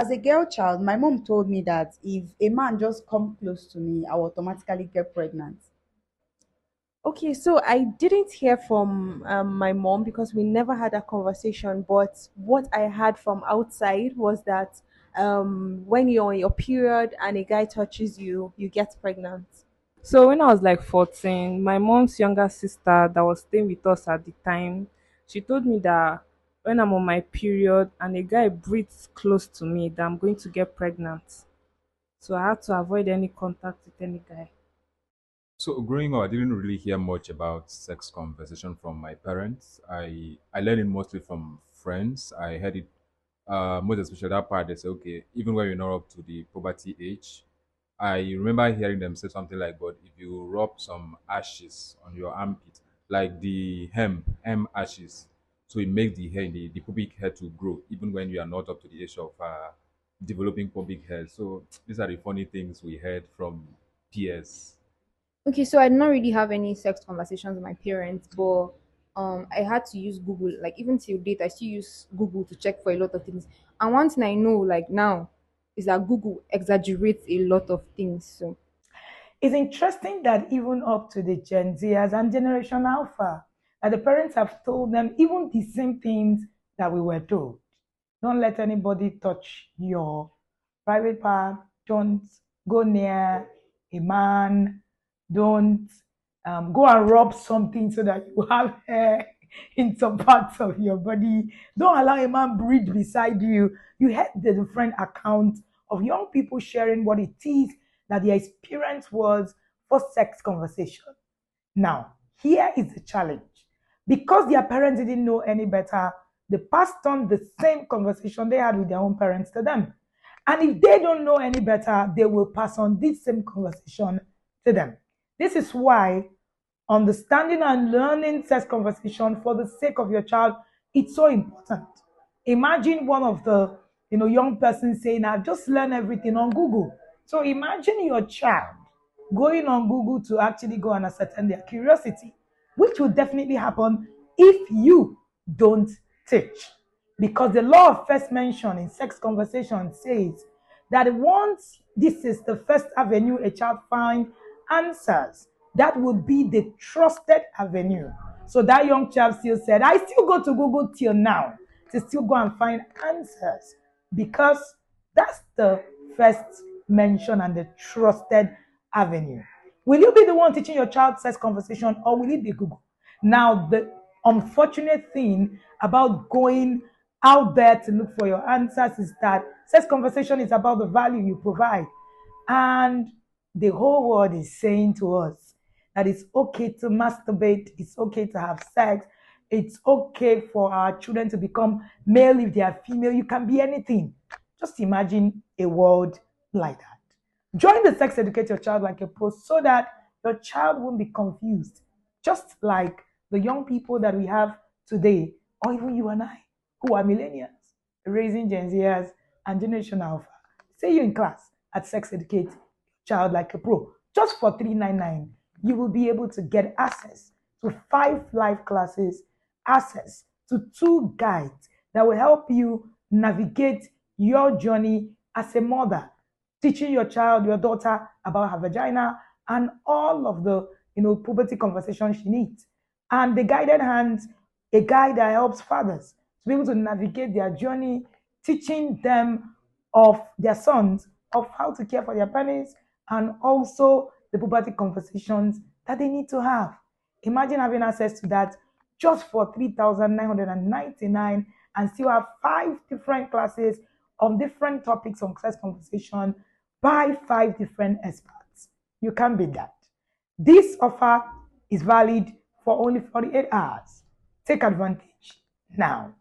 As a girl child, my mom told me that if a man just come close to me, I will automatically get pregnant. Okay, so I didn't hear from my mom because we never had a conversation. But what I heard from outside was that when you're on your period and a guy touches you, you get pregnant. So when I was like 14, my mom's younger sister that was staying with us at the time, she told me that when I'm on my period and a guy breathes close to me, that I'm going to get pregnant. So I had to avoid any contact with any guy. So growing up, I didn't really hear much about sex conversation from my parents. I learned it mostly from friends. I heard it most especially that part. They say, okay, even when you're not up to the puberty age, I remember hearing them say something like, "But if you rub some ashes on your armpit, like the hem ashes, so it makes the hair, the pubic hair to grow, even when you are not up to the age of developing pubic hair." So these are the funny things we heard from peers. Okay, so I did not really have any sex conversations with my parents, but I had to use Google. Like even till date, I still use Google to check for a lot of things. And one thing I know, like now, is that Google exaggerates a lot of things. So It's interesting that even up to the Gen Zers and Generation Alpha, that the parents have told them even the same things that we were told. Don't let anybody touch your private part. Don't go near a man. Don't go and rub something so that you have hair in some parts of your body. Don't allow a man breathe beside you. You heard the different accounts of young people sharing what it is that their experience was for sex conversation. Now, here is the challenge. Because their parents didn't know any better, they passed on the same conversation they had with their own parents to them. And if they don't know any better, they will pass on this same conversation to them. This is why understanding and learning sex conversation for the sake of your child, it's so important. Imagine one of the young person saying, "I've just learned everything on Google." So imagine your child going on Google to actually go and ascertain their curiosity, which will definitely happen if you don't teach. Because the law of first mention in sex conversation says that once this is the first avenue a child finds answers, that would be the trusted avenue. So that young child still said, "I still go to Google till now to still go and find answers," because that's the first mention and the trusted avenue. Will you be the one teaching your child sex conversation, or will it be Google? Now, the unfortunate thing about going out there to look for your answers is that sex conversation is about the value you provide. And the whole world is saying to us that it's okay to masturbate, it's okay to have sex, it's okay for our children to become male if they are female. You can be anything. Just imagine a world like that. Join the Sex Educate Your Child Like a Pro so that your child won't be confused. Just like the young people that we have today, or even you and I, who are millennials, raising Gen Zers and Generation Alpha. See you in class at Sex Educate Your Child Like a Pro. Just for $399, you will be able to get access to 5 live classes, access to 2 guides that will help you navigate your journey as a mother, teaching your child, your daughter, about her vagina and all of the puberty conversations she needs. And the guided hands, a guide that helps fathers to be able to navigate their journey, teaching them of their sons of how to care for their pennies and also the puberty conversations that they need to have. Imagine having access to that just for 3,999 and still have 5 different classes on different topics on sex conversation by 5 different experts. You can't beat that. This offer is valid for only 48 hours. Take advantage now.